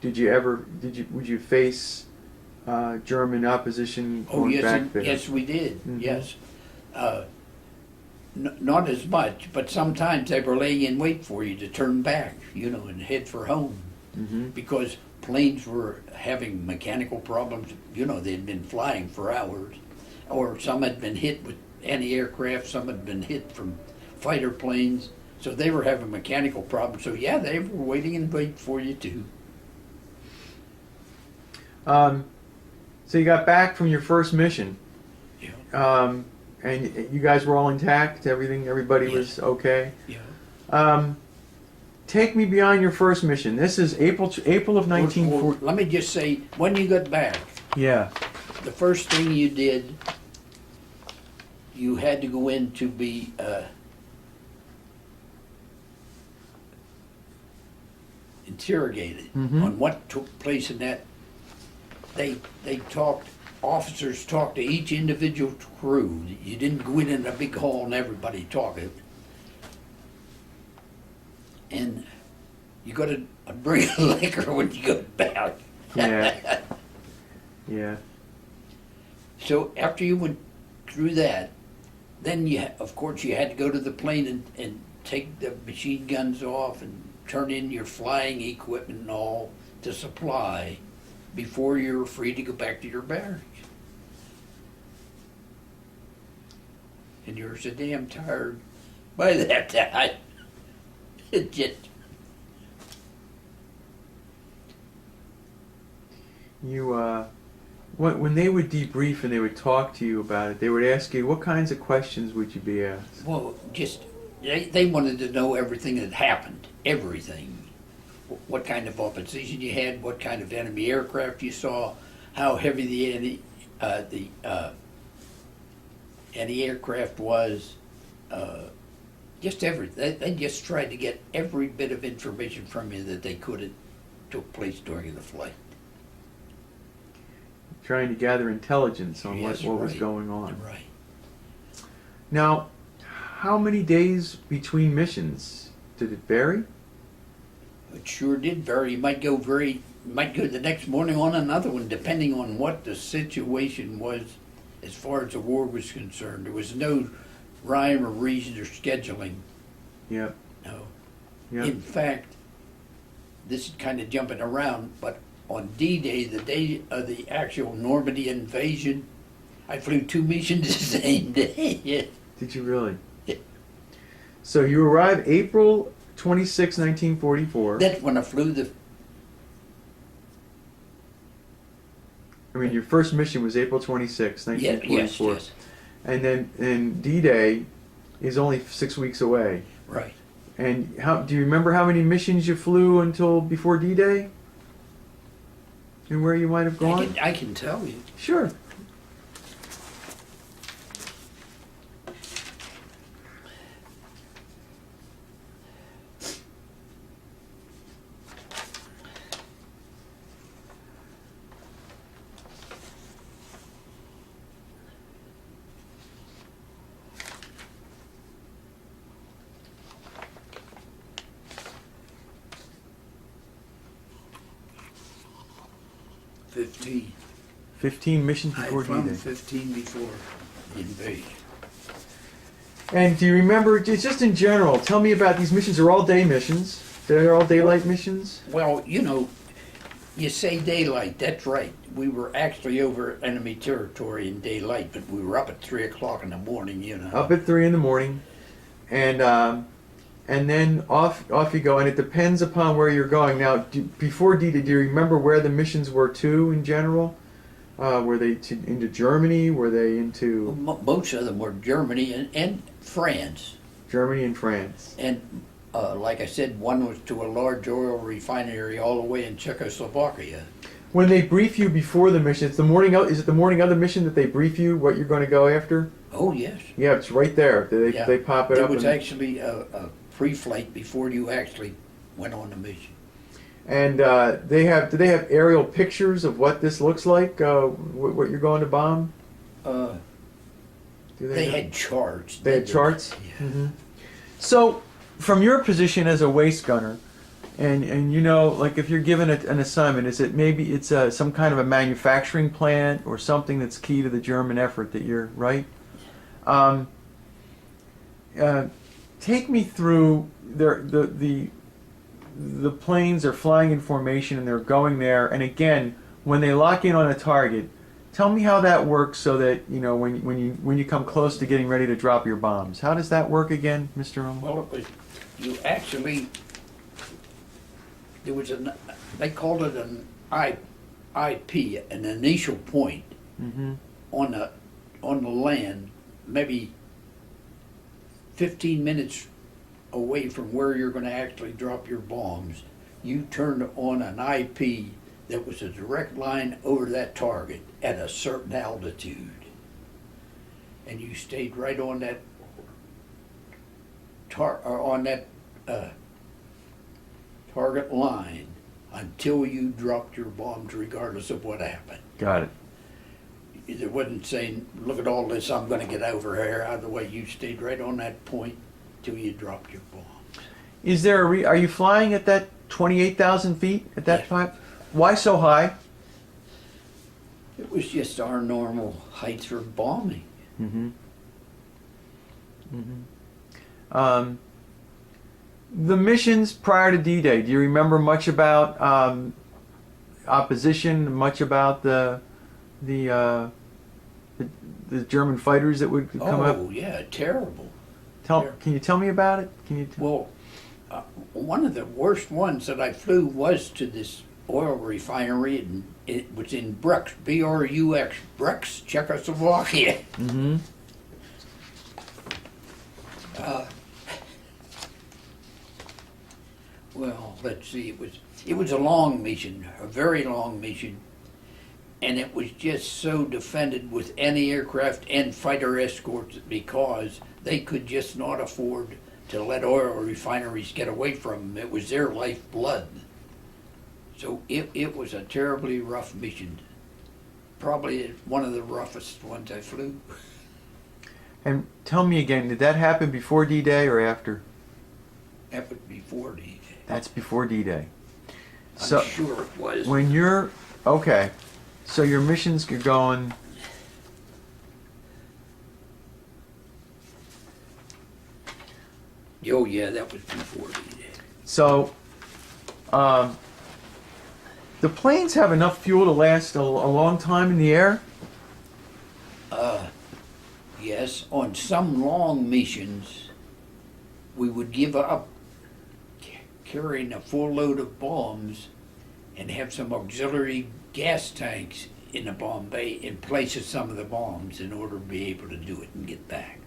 Would you face German opposition Oh, going back there? yes, we did. Mhm. Yes. Not as much, but sometimes they were laying in wait for you to turn back, and head for home. Mm-hmm. Because planes were having mechanical problems. They'd been flying for hours. Or some had been hit with anti-aircraft, some had been hit from fighter planes. So they were having mechanical problems. So yeah, they were waiting in wait for you too. So you got back from your first mission. Yeah. And you guys were all intact. Everybody was okay. Yeah. Take me beyond your first mission. This is April of 1940. Let me just say, when you got back, Yeah. the first thing you did, you had to go in to be interrogated Mhm. on what took place in that. They talked officers talked to each individual crew. You didn't go in a big hall and everybody talking. And you got to bring liquor when you go back. Yeah. Yeah. So after you went through that, then of course you had to go to the plane and take the machine guns off and turn in your flying equipment and all to supply before you were free to go back to your barracks. And you were so damn tired by that time. It just... You, when they would debrief and they would talk to you about it, they would ask you, what kinds of questions would you be asked? Well, just, they wanted to know everything that happened, everything. What kind of opposition you had, what kind of enemy aircraft you saw, how heavy the anti-aircraft was, just everything. They just tried to get every bit of information from you that they could that took place during the flight. Trying to gather intelligence on Yes, what was right. going on. Right. Now, how many days between missions? Did it vary? It sure did vary. You might go the next morning on another one, depending on what the situation was as far as the war was concerned. There was no rhyme or reason or scheduling. Yep. No. Yep. In fact, this is kind of jumping around, but on D-Day, the day of the actual Normandy invasion, I flew 2 missions the same day. Yeah. Did you really? Yeah. So you arrived April 26, 1944. That's when I flew I mean, your first mission was April 26, 1944. yes. And D-Day is only 6 weeks away. Right. And do you remember how many missions you flew until before D-Day? And where you might have gone? I can tell you. Sure. Fifteen. 15 missions I before flown D-Day. 15 before the invasion. And do you remember, just in general, tell me about these missions. Are all day missions? They're all daylight missions? Well, you say daylight, that's right. We were actually over enemy territory in daylight, but we were up at 3 o'clock in the morning, Up at 3 in the morning. And then off you go. And it depends upon where you're going. Now, before D-Day, do you remember where the missions were to in general? Were they into Germany? Were they into... Most of them were Germany and France. Germany and France. And like I said, one was to a large oil refinery all the way in Czechoslovakia. When they brief you before the mission, is it the morning of the mission that they brief you what you're going to go after? Oh, yes. Yeah, it's right there. They pop it There up. was actually a pre-flight before you actually went on the mission. And do they have aerial pictures of what this looks like? What you're going to bomb? They had charts. They had charts. Yeah. Mm-hmm. So, from your position as a waist gunner, and like if you're given an assignment, is it maybe it's some kind of a manufacturing plant or something that's key to the German effort that you're right? Take me through the planes are flying in formation and they're going there, and again, when they lock in on a target, tell me how that works so that when you come close to getting ready to drop your bombs. How does that work again, Mr. Rummel? Well, they called it an IP, an initial point Mm-hmm. on the land, maybe 15 minutes away from where you're going to actually drop your bombs. You turned on an IP that was a direct line over that target at a certain altitude. And you stayed right on that target line until you dropped your bombs, regardless of what happened. Got it. It wasn't saying, look at all this, I'm gonna get over here. Either way, you stayed right on that point till you dropped your bomb. Is there are you flying at that 28,000 feet at that Yes. time? Why so high? It was just our normal heights for bombing. Mm-hmm. Mm-hmm. The missions prior to D-Day, do you remember much about opposition, much about the German fighters that would come up? Oh, yeah, terrible. Can you tell me about it? Well, one of the worst ones that I flew was to this oil refinery, and it was in Brux, B-R-U-X, Brux, Czechoslovakia. Mm-hmm. Well, let's see, it was a long mission, a very long mission, and it was just so defended with anti-aircraft and fighter escorts because they could just not afford to let oil refineries get away from them. It was their lifeblood. So it was a terribly rough mission. Probably one of the roughest ones I flew. And tell me again, did that happen before D-Day or after? That was before D-Day. That's before D-Day. I'm sure it was. When you're okay, so your missions are going. Oh yeah, that was before D-Day. So, the planes have enough fuel to last a long time in the air. Yes, on some long missions, we would give up carrying a full load of bombs and have some auxiliary gas tanks in the bomb bay in place of some of the bombs in order to be able to do it and get back.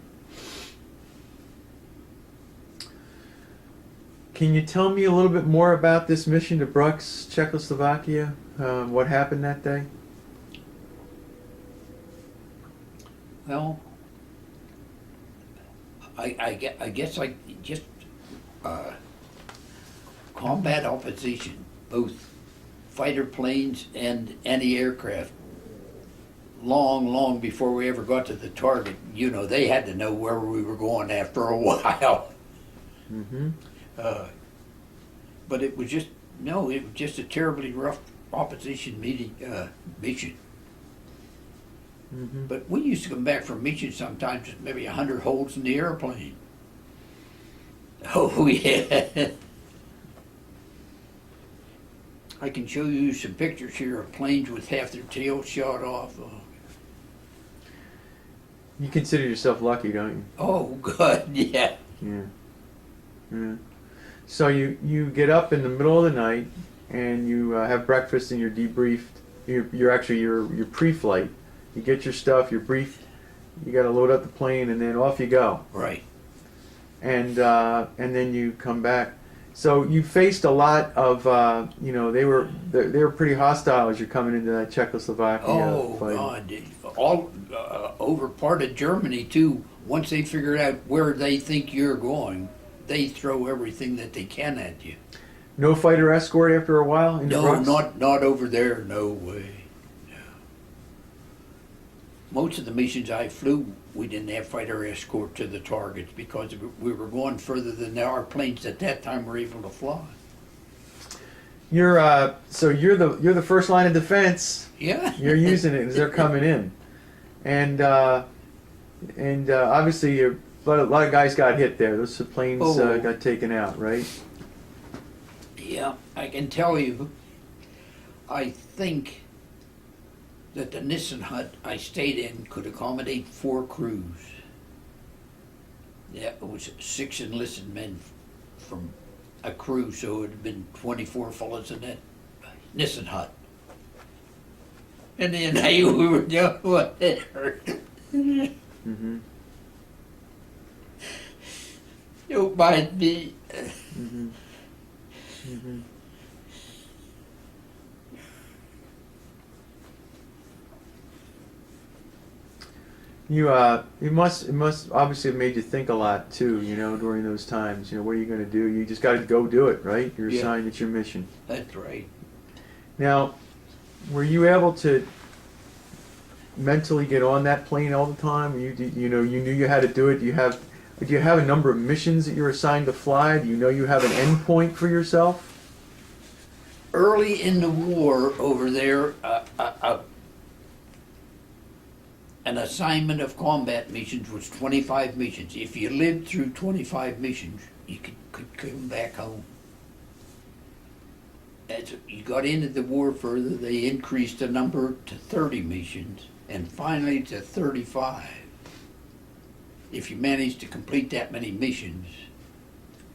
Can you tell me a little bit more about this mission to Brux, Czechoslovakia? What happened that day? Well, I guess I just combat opposition, both fighter planes and anti-aircraft. Long before we ever got to the target, you know, they had to know where we were going after a while. Mm-hmm. But it was just a terribly rough opposition mission. Mm-hmm. But we used to come back from missions sometimes with maybe 100 holes in the airplane. Oh yeah. I can show you some pictures here of planes with half their tails shot off. You consider yourself lucky, don't you? Oh good, yeah. Yeah. Yeah. So you get up in the middle of the night and you have breakfast and you're debriefed. You're pre-flight. You get your stuff. You're briefed. You got to load up the plane and then off you go. Right. And then you come back. So you faced a lot of they were pretty hostile as you're coming into that Czechoslovakia fight. God, all over part of Germany too. Once they figure out where they think you're going, they throw everything that they can at you. No fighter escort after a while? Into No, Brux? not over there. No way. No. Most of the missions I flew, we didn't have fighter escort to the targets because we were going further than our planes at that time were able to fly. You're the first line of defense. Yeah. You're using it as they're coming in, and obviously a lot of guys got hit there. Those planes got taken out, right? Yeah, I can tell you, I think that the Nissen hut I stayed in could accommodate 4 crews. Yeah, it was 6 enlisted men from a crew, so it would have been 24 fellas in that Nissen hut. And then we were doing what it hurt. Mm-hmm. Don't mind me. Mm-hmm. Mm-hmm. It must obviously have made you think a lot too, during those times. What are you going to do? You just got to go do it, right? You're assigned, it's your mission. That's right. Now, were you able to mentally get on that plane all the time? You know you knew you had to do it. Do you have a number of missions that you're assigned to fly? Do you know you have an end point for yourself? Early in the war over there, an assignment of combat missions was 25 missions. If you lived through 25 missions, you could come back home. As you got into the war further, they increased the number to 30 missions, and finally to 35. If you managed to complete that many missions,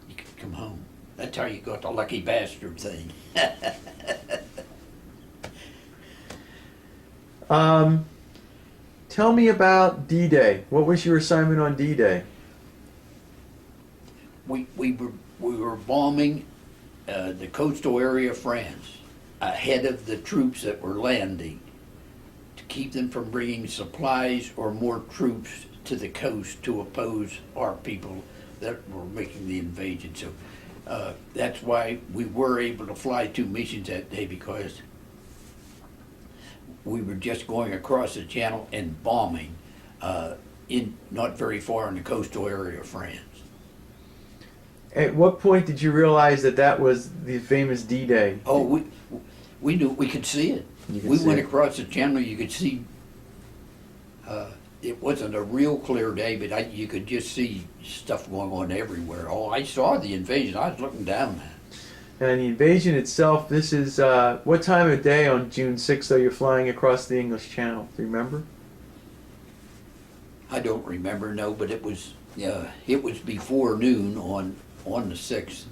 you could come home. That's how you got the lucky bastard thing. Tell me about D-Day. What was your assignment on D-Day? We were bombing the coastal area of France ahead of the troops that were landing to keep them from bringing supplies or more troops to the coast to oppose our people that were making the invasion. So that's why we were able to fly 2 missions that day, because we were just going across the channel and bombing in not very far in the coastal area of France. At what point did you realize that that was the famous D-Day? Oh, we knew, we could see it. We went across the channel, you could see, it wasn't a real clear day, but you could just see stuff going on everywhere. Oh, I saw the invasion, I was looking down at it. And the invasion itself, this is, what time of day on June 6th are you flying across the English Channel? Do you remember? I don't remember, no, but it was before noon on the 6th.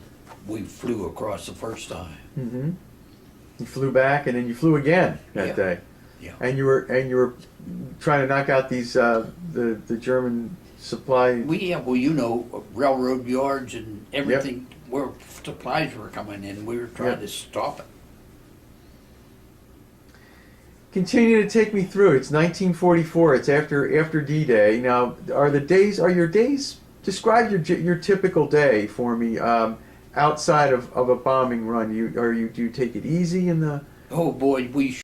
We flew across the first time. Mm-hmm. You flew back, and then you flew again that day. Yeah. And you were trying to knock out these the German supply. Well, you know, railroad yards and everything where supplies were coming in. We were trying to stop it. Continue to take me through. It's 1944. It's after D-Day. Now, are your days? Describe your typical day for me. Outside of a bombing run, do you take it easy in the? Oh boy, we